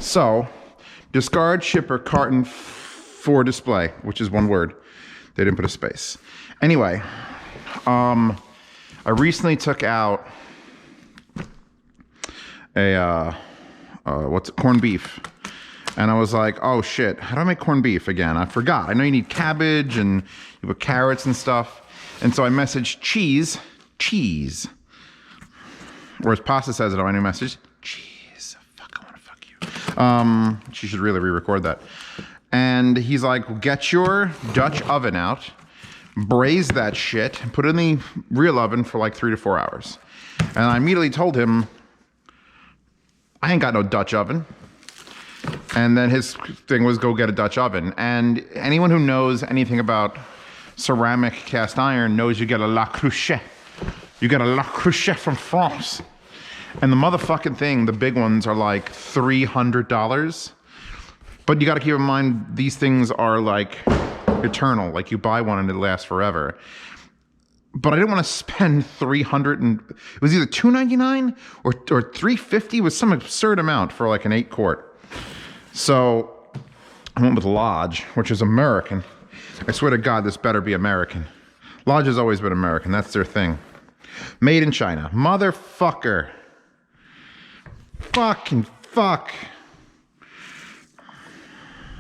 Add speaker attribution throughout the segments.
Speaker 1: So, discard shipper carton for display, which is one word. They didn't put a space. Anyway, I recently took out a corned beef, and I was like, oh shit, how do I make corned beef again? I forgot. I know you need cabbage and you put carrots and stuff, and so I messaged cheese, or as Pasta says it on my new message, cheese. Fuck, I want to fuck you. She should really re-record that. And he's like, get your Dutch oven out, braise that shit, and put it in the real oven for like 3 to 4 hours. And I immediately told him, I ain't got no Dutch oven. And then his thing was go get a Dutch oven. And anyone who knows anything about ceramic cast iron knows you get a La Cruchet. You get a La Cruchet from France. And the motherfucking thing, the big ones are like $300. But you got to keep in mind, these things are like eternal. Like you buy one and it lasts forever. But I didn't want to spend $300 and it was either $299 or $350. It was some absurd amount for like an 8 quart. So I went with Lodge, which is American. I swear to God, this better be American. Lodge has always been American. That's their thing. Made in China. Motherfucker. Fucking fuck.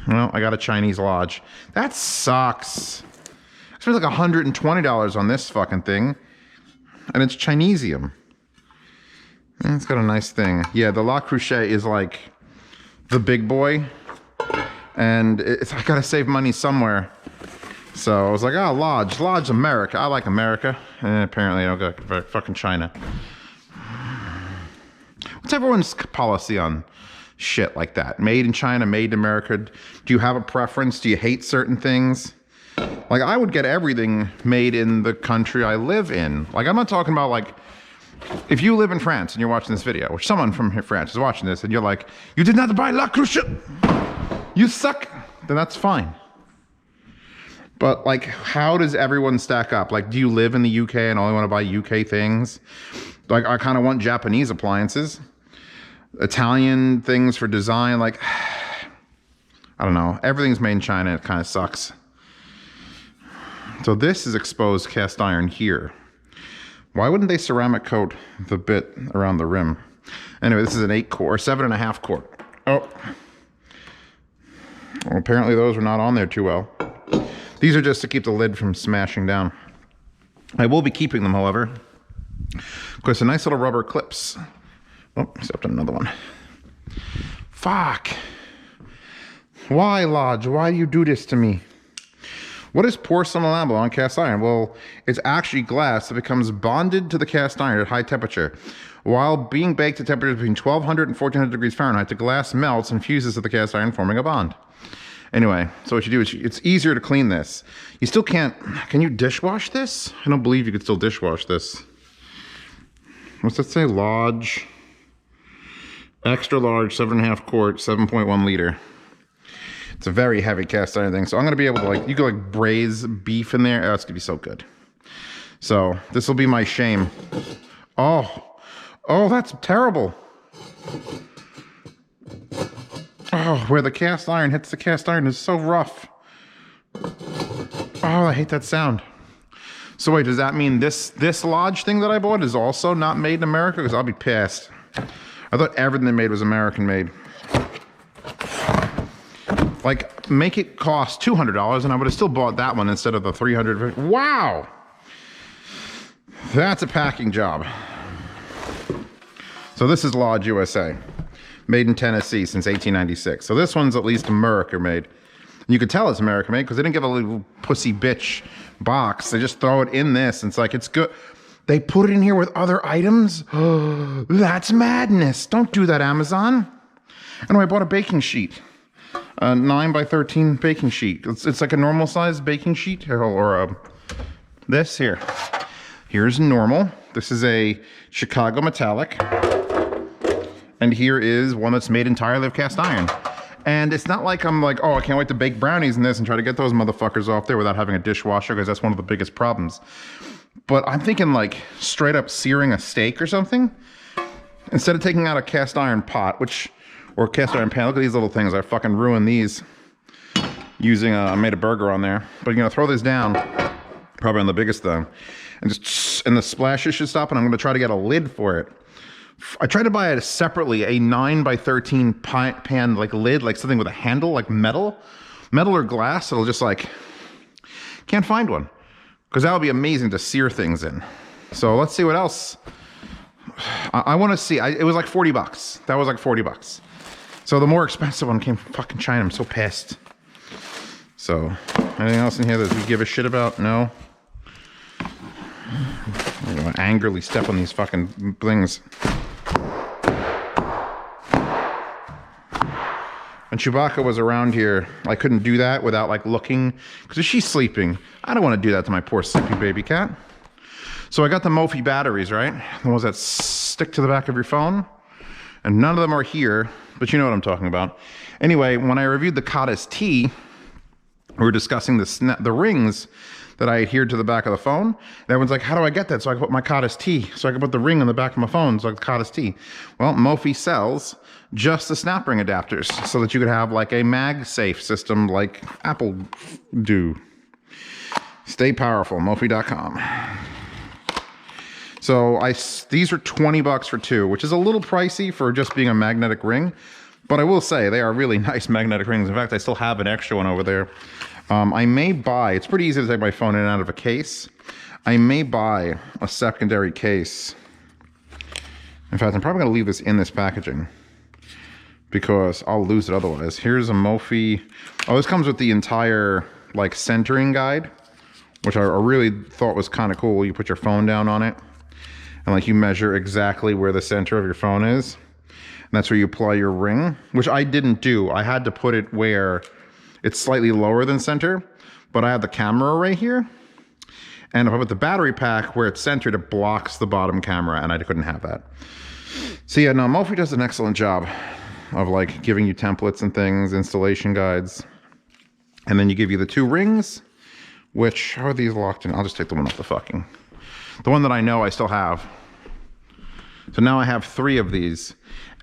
Speaker 1: Well, I got a Chinese Lodge. That sucks. I spent like $120 on this fucking thing. And it's Chinesium. It's got a nice thing. Yeah, the La Cruchet is like the big boy. And I gotta save money somewhere. So I was like, oh, Lodge America. I like America. And apparently I don't go fucking China. What's everyone's policy on shit like that? Made in China, made in America. Do you have a preference? Do you hate certain things? Like, I would get everything made in the country I live in. Like, I'm not talking about, like, if you live in France and you're watching this video, or someone from France is watching this, and you're like, you did not buy La Cruchet, you suck, then that's fine. But, like, how does everyone stack up? Like, do you live in the UK and only want to buy UK things? Like, I kind of want Japanese appliances. Italian things for design, like, I don't know. Everything's made in China. It kind of sucks. So this is exposed cast iron here. Why wouldn't they ceramic coat the bit around the rim? Anyway, this is an 8 quart, 7.5 quart. Oh. Well, apparently those were not on there too well. These are just to keep the lid from smashing down. I will be keeping them, however. Of course, a nice little rubber clips. Oh, except another one. Fuck. Why, Lodge? Why do you do this to me? What is porcelain enamel on cast iron? Well, it's actually glass that becomes bonded to the cast iron at high temperature. While being baked at temperatures between 1200 and 1400 degrees Fahrenheit, the glass melts and fuses to the cast iron, forming a bond. Anyway, so what you do is it's easier to clean this. You still can't... Can you dishwash this? I don't believe you could still dishwash this. What's that say? Lodge... Extra large, 7.5 quart, 7.1 liter. It's a very heavy cast iron thing. So I'm going to be able to, like, you could like braise beef in there. Oh, it's going to be so good. So this will be my shame. Oh, that's terrible. Oh, where the cast iron hits the cast iron is so rough. Oh, I hate that sound. So wait, does that mean this Lodge thing that I bought is also not made in America? Because I'll be pissed. I thought everything they made was American made. Like, make it cost $200 and I would have still bought that one instead of the $300. Wow! That's a packing job. So this is Lodge USA. Made in Tennessee since 1896. So this one's at least America made. You could tell it's American made because they didn't give a little pussy bitch box. They just throw it in this and it's like, it's good. They put it in here with other items? That's madness. Don't do that, Amazon. Anyway, I bought a baking sheet. A 9 by 13 baking sheet. It's like a normal size baking sheet. Or this here. Here's normal. This is a Chicago metallic. And here is one that's made entirely of cast iron. And it's not like I'm like, oh, I can't wait to bake brownies in this and try to get those motherfuckers off there without having a dishwasher, because that's one of the biggest problems. But I'm thinking like straight up searing a steak or something. Instead of taking out a cast iron pot, which or cast iron pan. Look at these little things. I fucking ruined these using, I made a burger on there. But you're gonna throw this down, probably on the biggest thing, and the splashes should stop, and I'm gonna try to get a lid for it. I tried to buy it separately, a 9x13 pan like lid, like something with a handle, like metal or glass. It'll just like, can't find one. Because that would be amazing to sear things in. So let's see what else. I want to see, it was like 40 bucks. That was like 40 bucks. So the more expensive one came from fucking China. I'm so pissed. So, anything else in here that we give a shit about? No. I'm gonna angrily step on these fucking things. When Chewbacca was around here, I couldn't do that without like looking, because if she's sleeping, I don't want to do that to my poor sleepy baby cat. So I got the Mophie batteries, right? The ones that stick to the back of your phone. And none of them are here, but you know what I'm talking about. Anyway, when I reviewed the Cottis T, we were discussing the rings that I adhered to the back of the phone. And everyone's like, how do I get that? So I can put my Cottis T. So I can put the ring on the back of my phone, so like the Cottis T. Well, Mophie sells just the snap ring adapters so that you could have like a MagSafe system like Apple do. Stay powerful, Mophie.com. So these are 20 bucks for two, which is a little pricey for just being a magnetic ring. But I will say they are really nice magnetic rings. In fact, I still have an extra one over there. I may buy, it's pretty easy to take my phone in and out of a case. I may buy a secondary case. In fact, I'm probably gonna leave this in this packaging because I'll lose it otherwise. Here's a Mophie. Oh, this comes with the entire like centering guide, which I really thought was kind of cool. You put your phone down on it and like you measure exactly where the center of your phone is. And that's where you apply your ring, which I didn't do. I had to put it where it's slightly lower than center, but I have the camera array here. And if I put the battery pack where it's centered, it blocks the bottom camera, and I couldn't have that. So yeah, no, Mophie does an excellent job of like giving you templates and things, installation guides. And then you give you the two rings, which, how are these locked in? I'll just take the one off the one that I know I still have. So now I have 3 of these,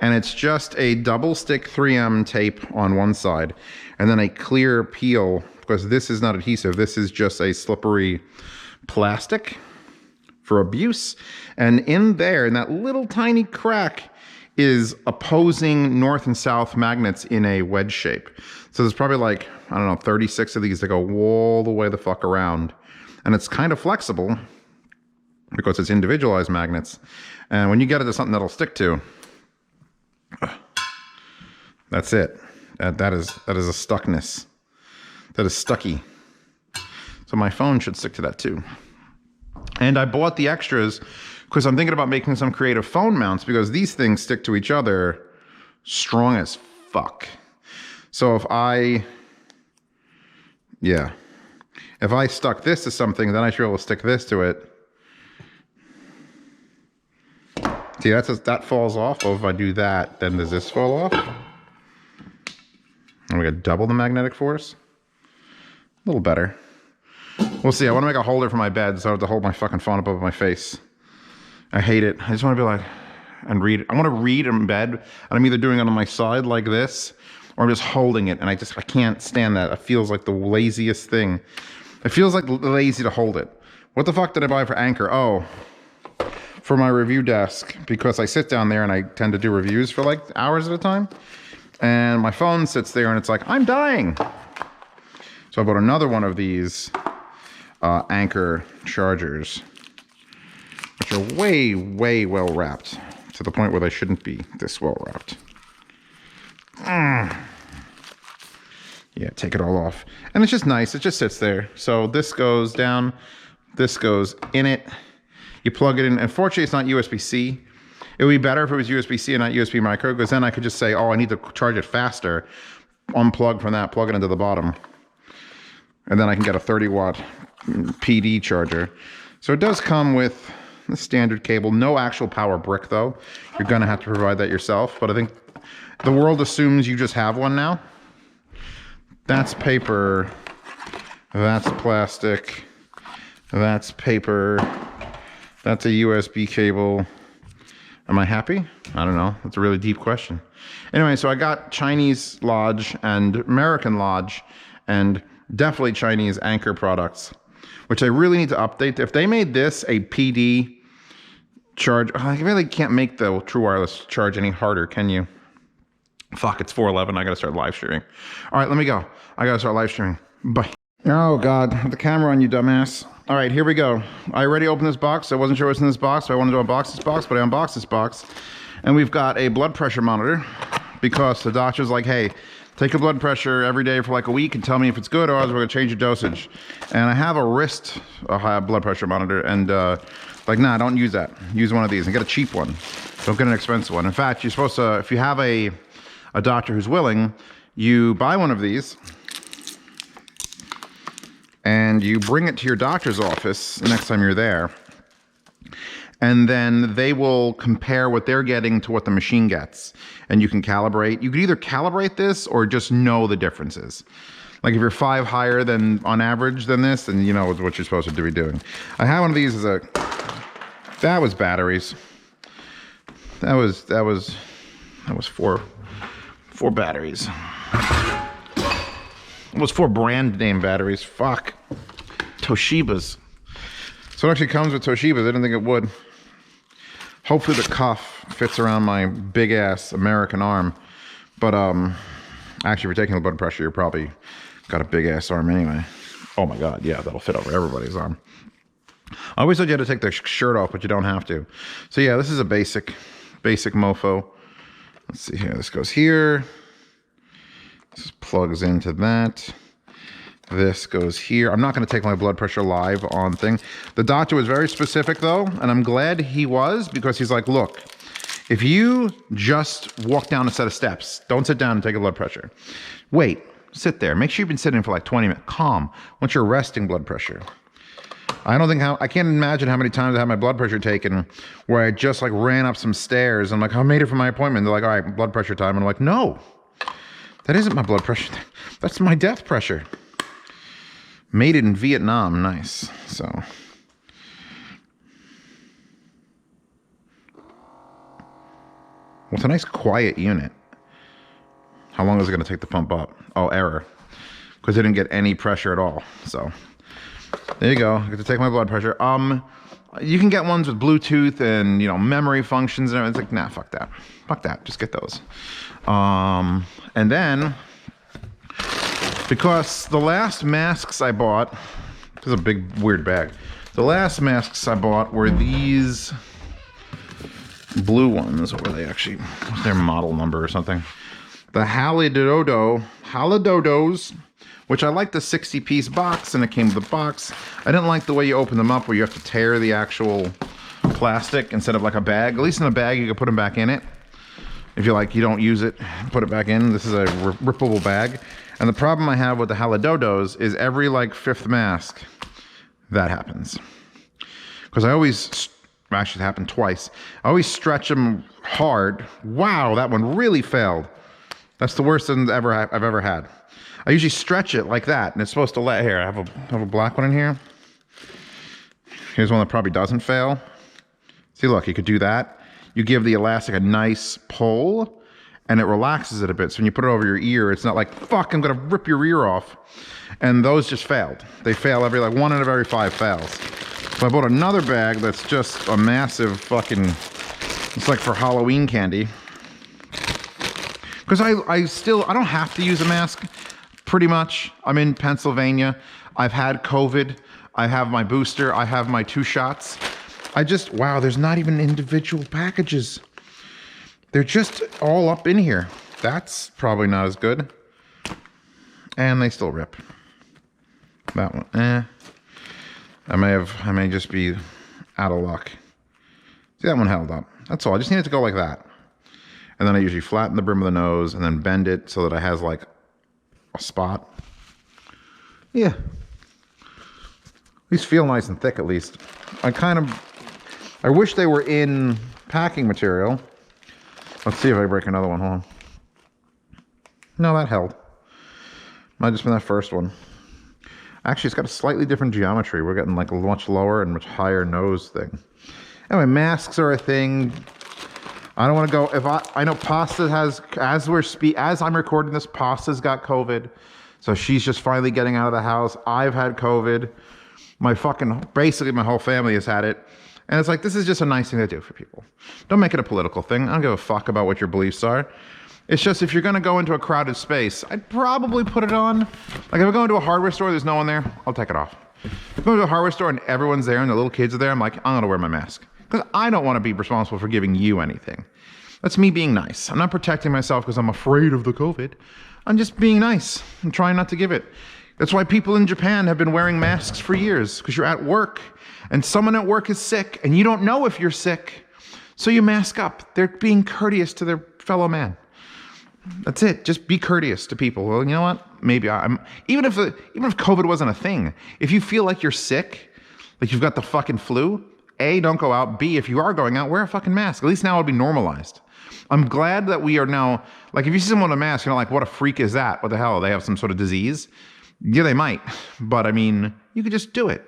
Speaker 1: and it's just a double stick 3M tape on one side, and then a clear peel, because this is not adhesive. This is just a slippery plastic for abuse. And in there, in that little tiny crack, is opposing north and south magnets in a wedge shape. So there's probably like, I don't know, 36 of these that go all the way the fuck around. And it's kind of flexible because it's individualized magnets. And when you get it to something that'll stick to, that's it. That is a stuckness. That is stucky. So my phone should stick to that too. And I bought the extras because I'm thinking about making some creative phone mounts, because these things stick to each other strong as fuck. So if I stuck this to something, then I should be able to stick this to it. See, that falls off. Oh, if I do that, then does this fall off? And we got double the magnetic force. A little better. We'll see. I want to make a holder for my bed, so I have to hold my fucking phone above my face. I hate it. I just want to be like, and read. I want to read in bed, and I'm either doing it on my side like this, or I'm just holding it, and I can't stand that. It feels like the laziest thing. It feels like lazy to hold it. What the fuck did I buy for Anchor? Oh, for my review desk, because I sit down there and I tend to do reviews for like hours at a time, and my phone sits there and it's like, I'm dying. So I bought another one of these Anchor chargers, which are way, way well wrapped, to the point where they shouldn't be this well wrapped. Yeah, take it all off. And it's just nice. It just sits there. So this goes down. This goes in it. You plug it in. Unfortunately, it's not USB-C. It would be better if it was USB-C and not USB micro, because then I could just say, oh, I need to charge it faster. Unplug from that, plug it into the bottom. And then I can get a 30-watt PD charger. So it does come with the standard cable. No actual power brick, though. You're going to have to provide that yourself. But I think the world assumes you just have one now. That's paper. That's plastic. That's paper. That's a USB cable. Am I happy? I don't know. That's a really deep question. Anyway, so I got Chinese Lodge and American Lodge and definitely Chinese Anchor products, which I really need to update. If they made this a PD charge, I really can't make the True Wireless charge any harder, can you? Fuck, it's 4:11. I gotta start live streaming. All right, let me go. I gotta start live streaming. Bye. Oh God, the camera on, you dumbass. All right, here we go. I already opened this box. I wasn't sure what's in this box, so I wanted to unbox this box, but I unboxed this box. And we've got a blood pressure monitor because the doctor's like, hey, take your blood pressure every day for like a week and tell me if it's good, or else we're gonna change your dosage. And I have a high blood pressure monitor, and like, nah, don't use that. Use one of these and get a cheap one. Don't get an expensive one. In fact, you're supposed to, if you have a doctor who's willing, you buy one of these and you bring it to your doctor's office next time you're there. And then they will compare what they're getting to what the machine gets. And you can calibrate. You could either calibrate this or just know the differences. Like if you're 5 higher than on average than this, then you know what you're supposed to be doing. I have one of these as that was batteries. That was 4 batteries. It was 4 brand name batteries. Fuck. Toshiba's. So it actually comes with Toshiba's. I didn't think it would. Hopefully the cuff fits around my big ass American arm. But actually, if you're taking the blood pressure, you're probably got a big ass arm anyway. Oh my God, yeah, that'll fit over everybody's arm. I always thought you had to take the shirt off, but you don't have to. So yeah, this is a basic Mofo. Let's see here. This goes here. This plugs into that. This goes here. I'm not going to take my blood pressure live on thing. The doctor was very specific though, and I'm glad he was, because he's like, look, if you just walk down a set of steps, don't sit down and take a blood pressure. Wait, sit there. Make sure you've been sitting for like 20 minutes. Calm. Once you're resting blood pressure. I can't imagine how many times I had my blood pressure taken where I just like ran up some stairs. I'm like, I made it for my appointment. They're like, all right, blood pressure time. And I'm like, no, that isn't my blood pressure. That's my death pressure. Made it in Vietnam. Nice. So. Well, it's a nice quiet unit. How long is it going to take to pump up? Oh, error. Because it didn't get any pressure at all. So. There you go. I get to take my blood pressure. You can get ones with Bluetooth and, you know, memory functions and everything. It's like, nah, fuck that. Fuck that. Just get those. And then, because the last masks I bought, this is a big weird bag. The last masks I bought were these blue ones. What were they actually? What's their model number or something? The Halidodos, which I like the 60-piece box, and it came with the box. I didn't like the way you open them up, where you have to tear the actual plastic instead of like a bag. At least in a bag, you can put them back in it. If you like, you don't use it, put it back in. This is a rippable bag. And the problem I have with the Halidodos is every like 5th mask, that happens. Because I always, actually it happened twice. I always stretch them hard. Wow, that one really failed. That's the worst I've ever had. I usually stretch it like that, and it's supposed to let, here, I have a black one in here. Here's one that probably doesn't fail. See, look, you could do that. You give the elastic a nice pull, and it relaxes it a bit. So when you put it over your ear, it's not like, fuck, I'm gonna rip your ear off. And those just failed. They fail every, like 1 out of every 5 fails. So I bought another bag that's just a massive fucking, it's like for Halloween candy. Because I don't have to use a mask. Pretty much. I'm in Pennsylvania. I've had COVID. I have my booster. I have my 2 shots. Wow, there's not even individual packages. They're just all up in here. That's probably not as good. And they still rip. That one, I may just be out of luck. See, that one held up. That's all. I just need it to go like that. And then I usually flatten the brim of the nose and then bend it so that it has like a spot. Yeah. These feel nice and thick at least. I wish they were in packing material. Let's see if I break another one. Hold on. No, that held. Might just been that first one. Actually, it's got a slightly different geometry. We're getting like a much lower and much higher nose thing. Anyway, masks are a thing. I don't want to go. I know Pasta has, as I'm recording this, Pasta's got COVID. So she's just finally getting out of the house. I've had COVID. Basically my whole family has had it. And it's like, this is just a nice thing to do for people. Don't make it a political thing. I don't give a fuck about what your beliefs are. It's just, if you're going to go into a crowded space, I'd probably put it on. Like if I go into a hardware store, there's no one there, I'll take it off. If I go to a hardware store and everyone's there and the little kids are there, I'm like, I'm going to wear my mask. Because I don't want to be responsible for giving you anything. That's me being nice. I'm not protecting myself because I'm afraid of the COVID. I'm just being nice and trying not to give it. That's why people in Japan have been wearing masks for years, because you're at work and someone at work is sick and you don't know if you're sick. So you mask up. They're being courteous to their fellow man. That's it. Just be courteous to people. Well, you know what? Maybe even if COVID wasn't a thing, if you feel like you're sick, like you've got the fucking flu, A, don't go out. B, if you are going out, wear a fucking mask. At least now it'll be normalized. I'm glad that we are now, like if you see someone with a mask, you're like, what a freak is that? What the hell? They have some sort of disease? Yeah, they might. But I mean, you could just do it.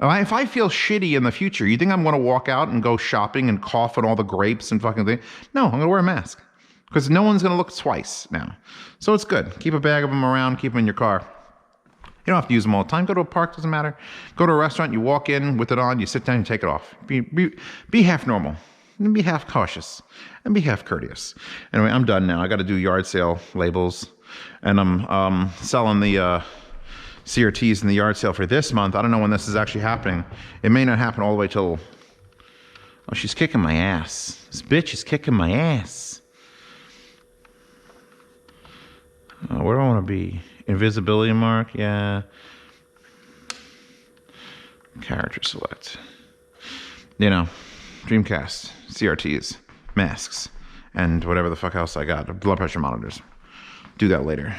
Speaker 1: If I feel shitty in the future, you think I'm going to walk out and go shopping and cough on all the grapes and fucking thing? No, I'm going to wear a mask. Because no one's going to look twice now. So it's good. Keep a bag of them around. Keep them in your car. You don't have to use them all the time. Go to a park, doesn't matter. Go to a restaurant, you walk in with it on, you sit down, you take it off. Be half normal, and be half cautious, and be half courteous. Anyway, I'm done now. I got to do yard sale labels, and I'm selling the CRTs in the yard sale for this month. I don't know when this is actually happening. It may not happen all the way till... Oh, she's kicking my ass. This bitch is kicking my ass. Where do I want to be? Invisibility mark, yeah. Character select. You know, Dreamcast, CRTs, masks, and whatever the fuck else I got. Blood pressure monitors. Do that later.